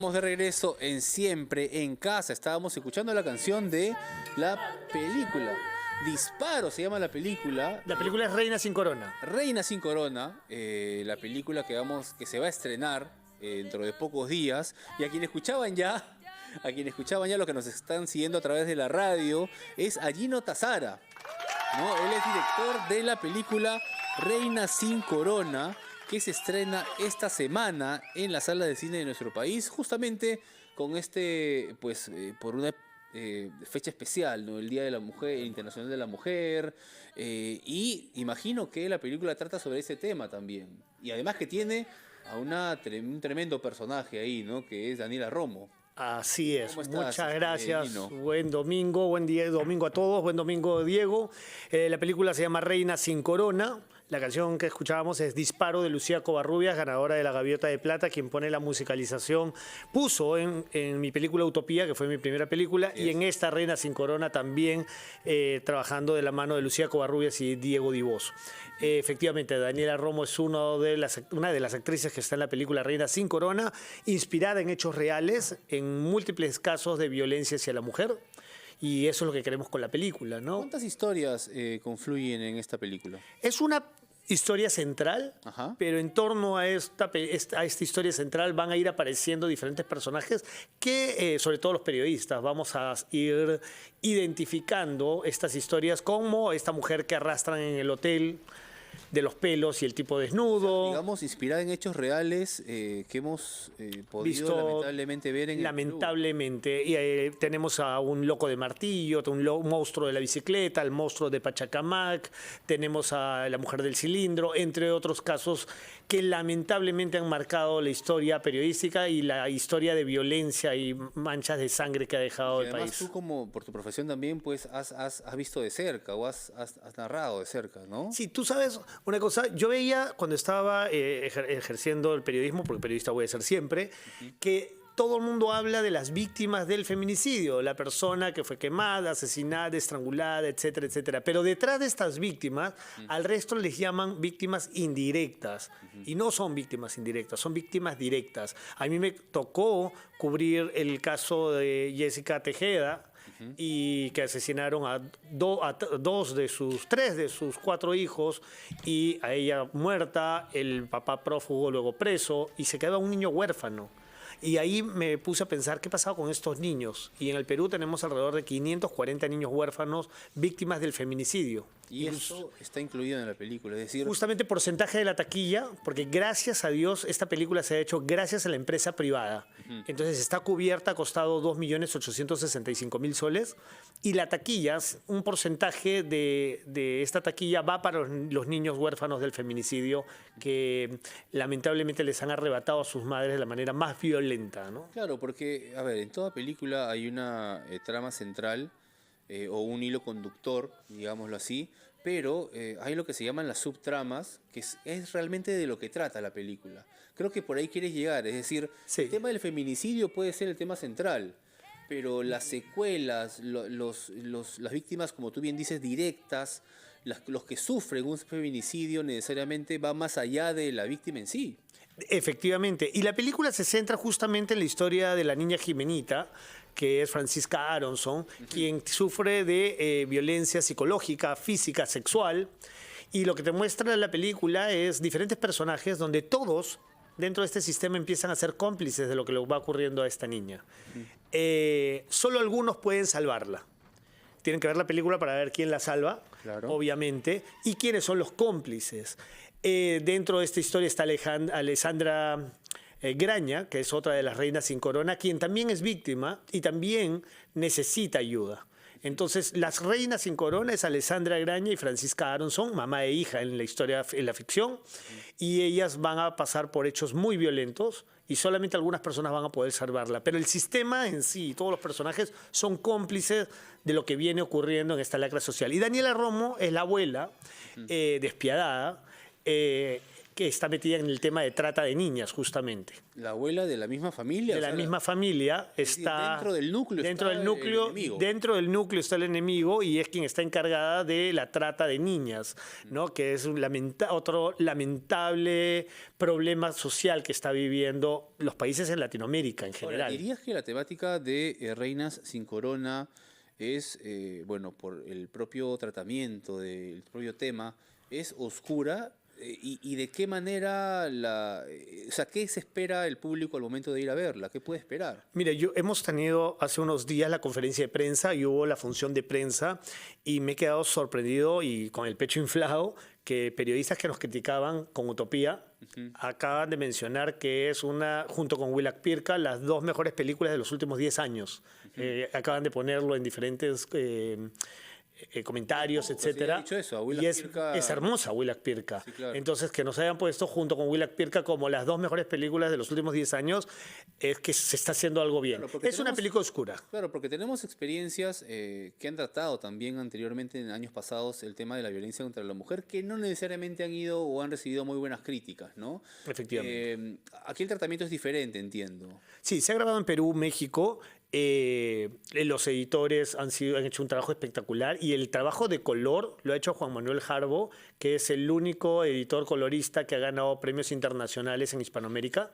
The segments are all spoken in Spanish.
Estamos de regreso en Siempre en Casa. Estábamos escuchando la canción de la película. Disparo se llama la película. La película es Reina sin Corona. Reina sin Corona, la película que se va a estrenar dentro de pocos días. Y a quienes escuchaban ya, los que nos están siguiendo a través de la radio, es a Gino Tazara, ¿no? Él es director de la película Reina sin Corona, que se estrena esta semana en la sala de cine de nuestro país, justamente con por una fecha especial, ¿no? El Día de la Mujer, Internacional de la Mujer, y imagino que la película trata sobre ese tema también. Y además que tiene a un tremendo personaje ahí, ¿no? Que es Daniela Romo. Así es. ¿Cómo estás, Muchas gracias. Gino? Buen domingo, buen día, domingo a todos. Buen domingo, Diego. La película se llama Reina sin Corona. La canción que escuchábamos es Disparo de Lucía Covarrubias, ganadora de la Gaviota de Plata, quien pone la musicalización, puso en mi película Utopía, que fue mi primera película, y en esta Reina sin Corona también trabajando de la mano de Lucía Covarrubias y Diego Divoso. Efectivamente, Daniela Romo es una de las actrices que está en la película Reina sin Corona, inspirada en hechos reales, en múltiples casos de violencia hacia la mujer. Y eso es lo que queremos con la película, ¿no? ¿Cuántas historias confluyen en esta película? Es una historia central, Ajá. pero en torno a esta historia central van a ir apareciendo diferentes personajes que, sobre todo los periodistas, vamos a ir identificando estas historias como esta mujer que arrastran en el hotel, de los pelos y el tipo desnudo. Digamos, inspirada en hechos reales que hemos podido Visto, lamentablemente ver en lamentablemente. Y tenemos a un loco de martillo, un monstruo de la bicicleta, el monstruo de Pachacamac, tenemos a la mujer del cilindro, entre otros casos que lamentablemente han marcado la historia periodística y la historia de violencia y manchas de sangre que ha dejado el país. Tú, como por tu profesión también, pues has visto de cerca o has narrado de cerca, ¿no? Sí, tú sabes una cosa, yo veía cuando estaba ejerciendo el periodismo, porque periodista voy a ser siempre, que todo el mundo habla de las víctimas del feminicidio, la persona que fue quemada, asesinada, estrangulada, etcétera, etcétera. Pero detrás de estas víctimas, al resto les llaman víctimas indirectas. Y no son víctimas indirectas, son víctimas directas. A mí me tocó cubrir el caso de Jessica Tejeda, y que asesinaron a tres de sus cuatro hijos, y a ella muerta, el papá prófugo luego preso, y se quedaba un niño huérfano. Y ahí me puse a pensar qué pasaba con estos niños. Y en el Perú tenemos alrededor de 540 niños huérfanos víctimas del feminicidio. Y eso está incluido en la película, es decir... Justamente porcentaje de la taquilla, porque gracias a Dios esta película se ha hecho gracias a la empresa privada. Entonces está cubierta, ha costado 2.865.000 soles. Y la taquilla, un porcentaje de esta taquilla va para los niños huérfanos del feminicidio que lamentablemente les han arrebatado a sus madres de la manera más violenta, ¿no? Claro, porque, a ver, en toda película hay una trama central o un hilo conductor, digámoslo así, pero hay lo que se llaman las subtramas, que es realmente de lo que trata la película. Creo que por ahí quieres llegar, es decir, sí. El tema del feminicidio puede ser el tema central, pero las secuelas, las víctimas, como tú bien dices, directas, los que sufren un feminicidio necesariamente va más allá de la víctima en sí. Efectivamente, y la película se centra justamente en la historia de la niña Jimenita, que es Francisca Aronson, quien sufre de violencia psicológica, física, sexual, y lo que te muestra la película es diferentes personajes donde todos dentro de este sistema empiezan a ser cómplices de lo que le va ocurriendo a esta niña. Solo algunos pueden salvarla. Tienen que ver la película para ver quién la salva, claro, obviamente, y quiénes son los cómplices. Dentro de esta historia está Alessandra Graña, que es otra de las reinas sin corona, quien también es víctima y también necesita ayuda. Entonces, las reinas sin corona es Alessandra Graña y Francisca Aronson, mamá e hija en la historia, en la ficción, y ellas van a pasar por hechos muy violentos y solamente algunas personas van a poder salvarla. Pero el sistema en sí, todos los personajes son cómplices de lo que viene ocurriendo en esta lacra social. Y Daniela Romo es la abuela despiadada, que que está metida en el tema de trata de niñas, justamente. La abuela de la misma familia. De la misma familia está... Dentro del núcleo dentro está del núcleo, el enemigo. dentro del núcleo está el enemigo y es quien está encargada de la trata de niñas, ¿no? Que es otro lamentable problema social que está viviendo los países en Latinoamérica en Ahora, general. ¿dirías que la temática de Reinas sin Corona es, bueno, por el propio tratamiento del propio tema, es oscura? ¿Y de qué manera o sea, qué se espera el público al momento de ir a verla? ¿Qué puede esperar? Mira, hemos tenido hace unos días la conferencia de prensa y hubo la función de prensa y me he quedado sorprendido y con el pecho inflado que periodistas que nos criticaban con Utopía acaban de mencionar que es junto con Willak Pirka, las dos mejores películas de los últimos 10 años. Acaban de ponerlo en diferentes comentarios, Pues etcétera. sí, ha dicho eso, a Willak Y Pirka- es hermosa Willak Pirka. Sí, claro. Entonces, que nos hayan puesto junto con Willak Pirka como las dos mejores películas de los últimos 10 años, es que se está haciendo algo bien. Claro, porque Es una tenemos- película oscura. Claro, porque tenemos experiencias que han tratado también anteriormente en años pasados el tema de la violencia contra la mujer, que no necesariamente han ido o han recibido muy buenas críticas, ¿no? Efectivamente. Aquí el tratamiento es diferente, entiendo. Sí, se ha grabado en Perú, México. Los editores han hecho un trabajo espectacular y el trabajo de color lo ha hecho Juan Manuel Jarbo, que es el único editor colorista que ha ganado premios internacionales en Hispanoamérica.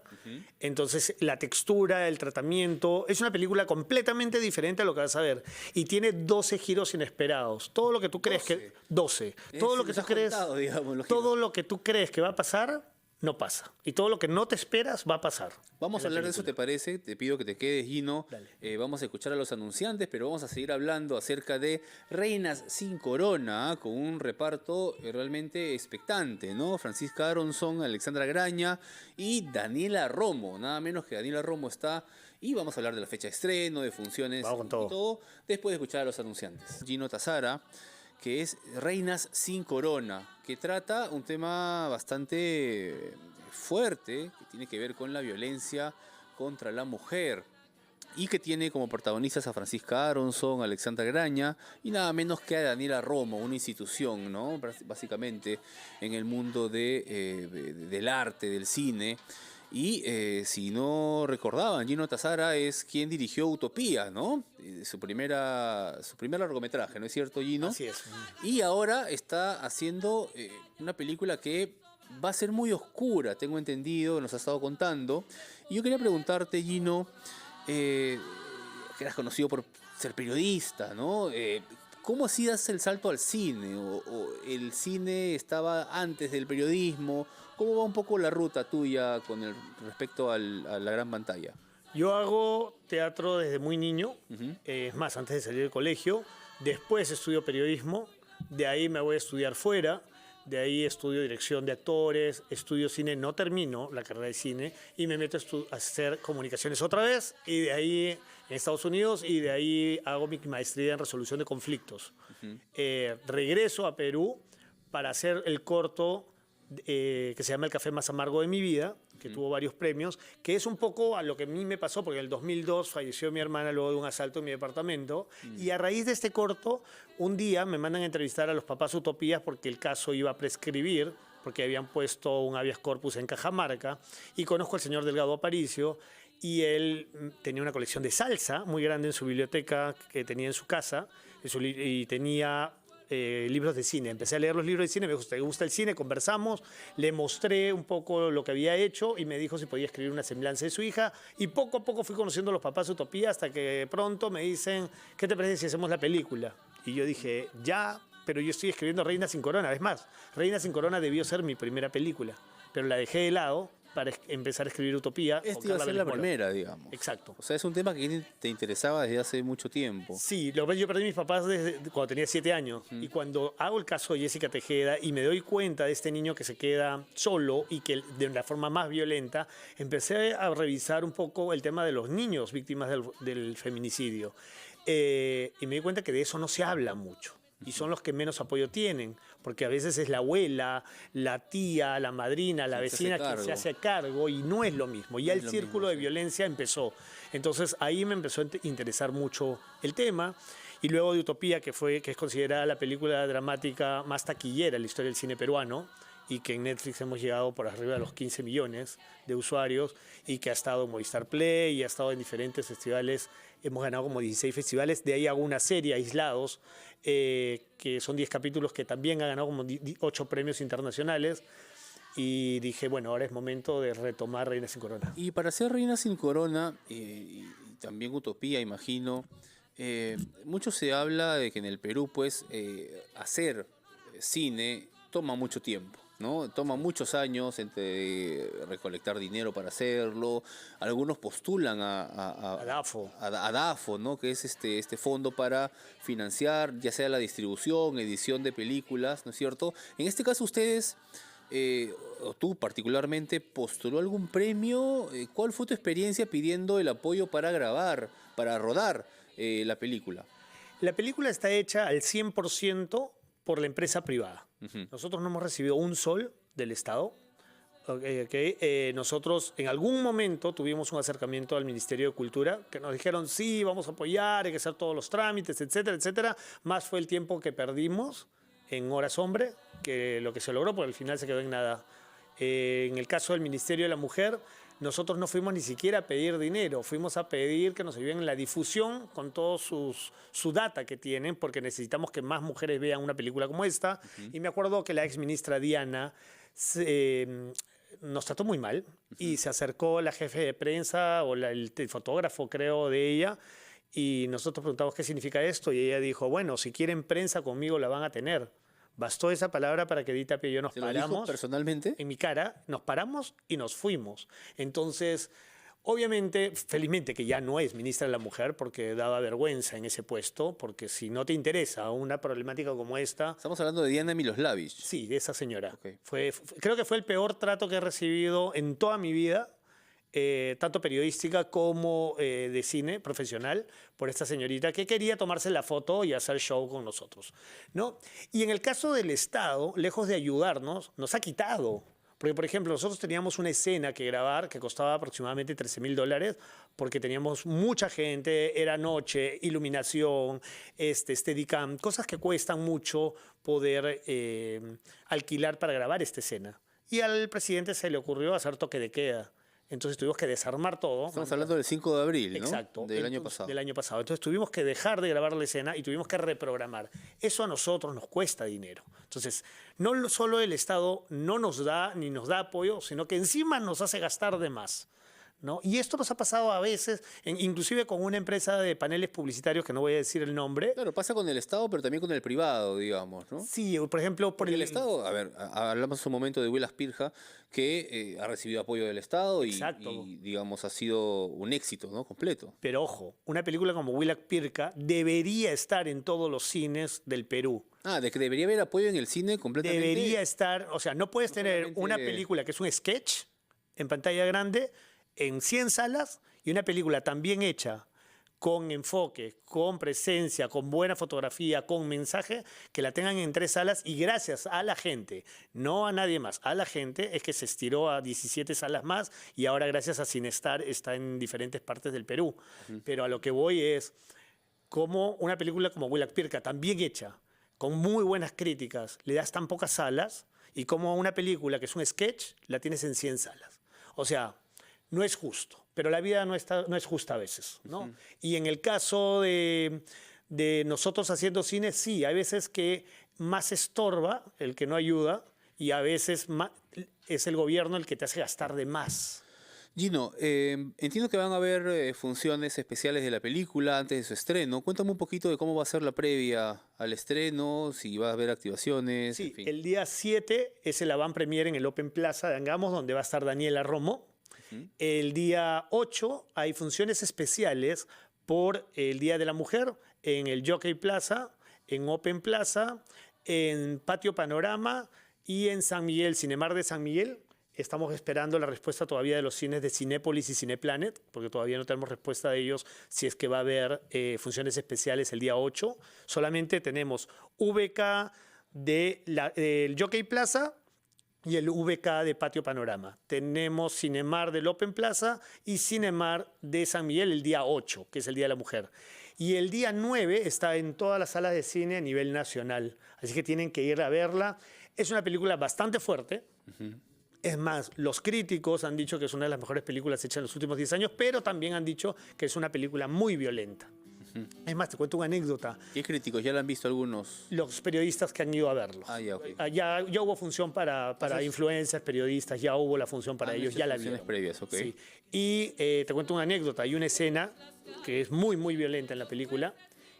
Entonces, la textura, el tratamiento, es una película completamente diferente a lo que vas a ver y tiene 12 giros inesperados. Todo lo que tú crees que 12. Todo lo que Nos tú has crees, contado, digamos, los todo lo que tú crees que va a pasar no pasa. Y todo lo que no te esperas va a pasar. Vamos a hablar de eso, ¿te parece? Te pido que te quedes, Gino. Vamos a escuchar a los anunciantes, pero vamos a seguir hablando acerca de Reinas sin Corona, con un reparto realmente expectante, ¿no? Francisca Aronson, Alexandra Graña y Daniela Romo. Nada menos que Daniela Romo está. Y vamos a hablar de la fecha de estreno, de funciones Vamos con y todo. todo, después de escuchar a los anunciantes. Gino Tazara, que es Reinas sin Corona, que trata un tema bastante fuerte, que tiene que ver con la violencia contra la mujer, y que tiene como protagonistas a Francisca Aronson, Alexandra Graña, y nada menos que a Daniela Romo, una institución, ¿no? Básicamente en el mundo del arte, del cine. Y si no recordaban, Gino Tazara es quien dirigió Utopía, ¿no? Su primer largometraje, ¿no es cierto, Gino? Así es. Y ahora está haciendo una película que va a ser muy oscura, tengo entendido, nos ha estado contando. Y yo quería preguntarte, Gino, que eras conocido por ser periodista, ¿no? ¿Cómo así das el salto al cine? ¿O el cine estaba antes del periodismo? ¿Cómo va un poco la ruta tuya con respecto a la gran pantalla? Yo hago teatro desde muy niño, es más, antes de salir del colegio. Después estudio periodismo, de ahí me voy a estudiar fuera, de ahí estudio dirección de actores, estudio cine, no termino la carrera de cine y me meto a hacer comunicaciones otra vez y de ahí en Estados Unidos y de ahí hago mi maestría en resolución de conflictos. Regreso a Perú para hacer el corto que se llama El café más amargo de mi vida, que tuvo varios premios, que es un poco a lo que a mí me pasó, porque en el 2002 falleció mi hermana luego de un asalto en mi departamento, y a raíz de este corto, un día me mandan a entrevistar a los papás Utopías porque el caso iba a prescribir, porque habían puesto un habeas corpus en Cajamarca, y conozco al señor Delgado Aparicio, y él tenía una colección de salsa muy grande en su biblioteca que tenía en su casa, y tenía libros de cine. Empecé a leer los libros de cine, me dijo, ¿te gusta el cine? Conversamos, le mostré un poco lo que había hecho y me dijo si podía escribir una semblanza de su hija y poco a poco fui conociendo a los papás de Utopía hasta que pronto me dicen, ¿qué te parece si hacemos la película? Y yo dije, ya, pero yo estoy escribiendo Reina sin Corona. Es más, Reina sin Corona debió ser mi primera película, pero la dejé de lado para empezar a escribir Utopía. Esta iba a ser la Valenzuela. primera, digamos. Exacto. O sea, es un tema que te interesaba desde hace mucho tiempo. Sí, lo que pasa es que yo perdí a mis papás desde cuando tenía 7 años. Y cuando hago el caso de Jessica Tejeda y me doy cuenta de este niño que se queda solo y que de una forma más violenta, empecé a revisar un poco el tema de los niños víctimas del feminicidio. Y me di cuenta que de eso no se habla mucho. Y son los que menos apoyo tienen, porque a veces es la abuela, la tía, la madrina, la vecina que se hace cargo y no es lo mismo. Ya el círculo de violencia empezó. Entonces ahí me empezó a interesar mucho el tema. Y luego de Utopía, que es considerada la película dramática más taquillera en la historia del cine peruano, y que en Netflix hemos llegado por arriba de los 15 millones de usuarios y que ha estado en Movistar Play y ha estado en diferentes festivales. Hemos ganado como 16 festivales, de ahí hago una serie aislados, que son 10 capítulos que también ha ganado como 8 premios internacionales. Y dije, bueno, ahora es momento de retomar Reina sin Corona. Y para ser Reina sin Corona, y también Utopía, imagino, mucho se habla de que en el Perú, pues, hacer cine toma mucho tiempo, ¿no? Toma muchos años entre recolectar dinero para hacerlo. Algunos postulan a DAFO. a DAFO, ¿no? Que es este fondo para financiar ya sea la distribución, edición de películas, ¿no es cierto? En este caso ustedes, o tú particularmente, ¿postuló algún premio? ¿Cuál fue tu experiencia pidiendo el apoyo para grabar, para rodar la película? La película está hecha al 100% por la empresa privada. Nosotros no hemos recibido un sol del Estado. Nosotros en algún momento tuvimos un acercamiento al Ministerio de Cultura que nos dijeron, sí, vamos a apoyar, hay que hacer todos los trámites, etcétera, etcétera. Más fue el tiempo que perdimos en horas hombre que lo que se logró, porque al final se quedó en nada. En el caso del Ministerio de la Mujer, nosotros no fuimos ni siquiera a pedir dinero, fuimos a pedir que nos ayuden en la difusión con todo su data que tienen, porque necesitamos que más mujeres vean una película como esta. Y me acuerdo que la ex ministra Diana nos trató muy mal y se acercó la jefe de prensa o el fotógrafo, creo, de ella, y nosotros preguntamos qué significa esto y ella dijo, bueno, si quieren prensa conmigo la van a tener. Bastó esa palabra para que Edith Tapia y yo nos ¿Se lo paramos. dijo personalmente? En mi cara, nos paramos y nos fuimos. Entonces, obviamente, felizmente que ya no es ministra de la Mujer porque daba vergüenza en ese puesto, porque si no te interesa una problemática como esta... Estamos hablando de Diana Miloslavich. Sí, de esa señora. Okay. Creo que fue el peor trato que he recibido en toda mi vida, tanto periodística como de cine profesional, por esta señorita que quería tomarse la foto y hacer show con nosotros, ¿no? Y en el caso del Estado, lejos de ayudarnos, nos ha quitado. Porque, por ejemplo, nosotros teníamos una escena que grabar que costaba aproximadamente $13,000 porque teníamos mucha gente, era noche, iluminación, Steadicam, cosas que cuestan mucho poder alquilar para grabar esta escena. Y al presidente se le ocurrió hacer toque de queda. Entonces tuvimos que desarmar todo. Estamos hablando del 5 de abril, ¿no? Exacto. Del año pasado. Del año pasado. Entonces tuvimos que dejar de grabar la escena y tuvimos que reprogramar. Eso a nosotros nos cuesta dinero. Entonces, no solo el Estado no nos da ni nos da apoyo, sino que encima nos hace gastar de más, ¿no? Y esto nos ha pasado a veces, inclusive con una empresa de paneles publicitarios, que no voy a decir el nombre. Claro, pasa con el Estado, pero también con el privado, digamos, ¿no? Sí, por ejemplo... Porque el Estado, a ver, hablamos un momento de Willas Pirja, que ha recibido apoyo del Estado y, digamos, ha sido un éxito, ¿no? Completo. Pero ojo, una película como Willas Pirja debería estar en todos los cines del Perú. Ah, de que debería haber apoyo en el cine completamente. Debería estar, o sea, no puedes tener una película que es un sketch en pantalla grande en 100 salas y una película tan bien hecha, con enfoque, con presencia, con buena fotografía, con mensaje, que la tengan en 3 salas y gracias a la gente, no a nadie más, a la gente es que se estiró a 17 salas más y ahora gracias a Cinestar está en diferentes partes del Perú. Pero a lo que voy es como una película como Willas Pirja, tan bien hecha, con muy buenas críticas, le das tan pocas salas y como una película que es un sketch, la tienes en 100 salas. O sea, no es justo, pero la vida no es justa a veces, ¿no? Y en el caso de nosotros haciendo cine, sí, hay veces que más estorba el que no ayuda y a veces es el gobierno el que te hace gastar de más. Gino, entiendo que van a haber funciones especiales de la película antes de su estreno. Cuéntame un poquito de cómo va a ser la previa al estreno, si va a haber activaciones. Sí, en fin. el día 7 es el avant premier en el Open Plaza de Angamos, donde va a estar Daniela Romo. El día 8 hay funciones especiales por el Día de la Mujer en el Jockey Plaza, en Open Plaza, en Patio Panorama y en San Miguel, Cinemar de San Miguel. Estamos esperando la respuesta todavía de los cines de Cinépolis y Cineplanet, porque todavía no tenemos respuesta de ellos si es que va a haber funciones especiales el día 8. Solamente tenemos VK del Jockey Plaza y el VK de Patio Panorama. Tenemos Cinemar del Open Plaza y Cinemar de San Miguel el día 8, que es el Día de la Mujer. Y el día 9 está en todas las salas de cine a nivel nacional. Así que tienen que ir a verla. Es una película bastante fuerte. Es más, los críticos han dicho que es una de las mejores películas hechas en los últimos 10 años, pero también han dicho que es una película muy violenta. Es más, te cuento una anécdota. ¿Qué críticos? ¿Ya la han visto algunos? Los periodistas que han ido a verlo. Ah, ya, ok. Ya hubo función para influencers, periodistas, ya hubo la función para ellos, ya la vieron. Previas, ok. Sí. Y te cuento una anécdota. Hay una escena que es muy, muy violenta en la película,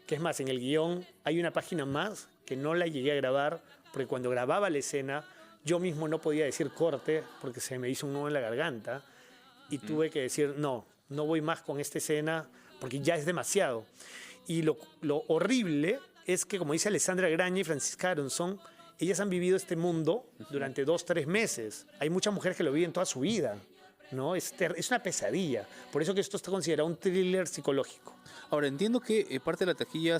que es más, en el guión hay una página más que no la llegué a grabar, porque cuando grababa la escena, yo mismo no podía decir corte, porque se me hizo un nudo en la garganta, y tuve que decir, no voy más con esta escena, porque ya es demasiado. Y lo horrible es que, como dice Alessandra Graña y Francisca Aronson, ellas han vivido este mundo durante 2-3 meses. Hay muchas mujeres que lo viven toda su vida, ¿no? Es una pesadilla. Por eso que esto está considerado un thriller psicológico. Ahora, entiendo que parte de la taquilla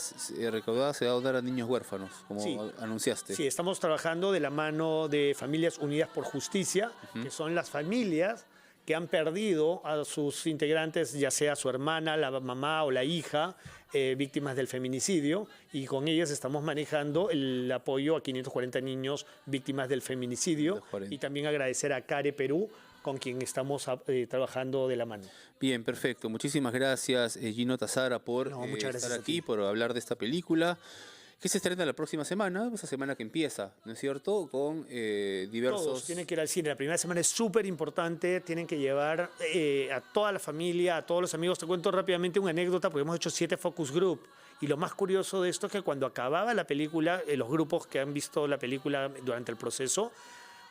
recaudada se va a dar a niños huérfanos, como Sí. anunciaste. Sí, estamos trabajando de la mano de Familias Unidas por Justicia, que son las familias que han perdido a sus integrantes, ya sea su hermana, la mamá o la hija, víctimas del feminicidio, y con ellas estamos manejando el apoyo a 540 niños víctimas del feminicidio, 540. y también agradecer a CARE Perú, con quien estamos trabajando de la mano. Bien, perfecto. Muchísimas gracias, Gino Tazara, por muchas gracias estar a ti. aquí, por hablar de esta película, que se estrena la próxima semana, esa semana que empieza, ¿no es cierto? Con diversos... Todos tienen que ir al cine. La primera semana es súper importante. Tienen que llevar a toda la familia, a todos los amigos. Te cuento rápidamente una anécdota, porque hemos hecho 7 focus group. Y lo más curioso de esto es que cuando acababa la película, los grupos que han visto la película durante el proceso,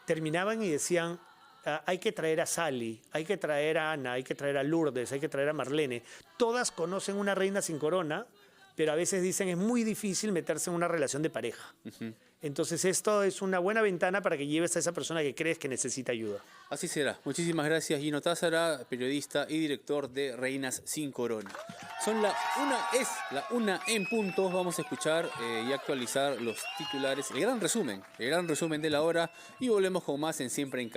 terminaban y decían, hay que traer a Sally, hay que traer a Ana, hay que traer a Lourdes, hay que traer a Marlene. Todas conocen una reina sin corona, pero a veces dicen es muy difícil meterse en una relación de pareja. Entonces esto es una buena ventana para que lleves a esa persona que crees que necesita ayuda. Así será. Muchísimas gracias, Gino Tázara, periodista y director de Reinas sin Corona. Es la 1 en punto. Vamos a escuchar y actualizar los titulares, el gran resumen de la hora, y volvemos con más en Siempre en Casa.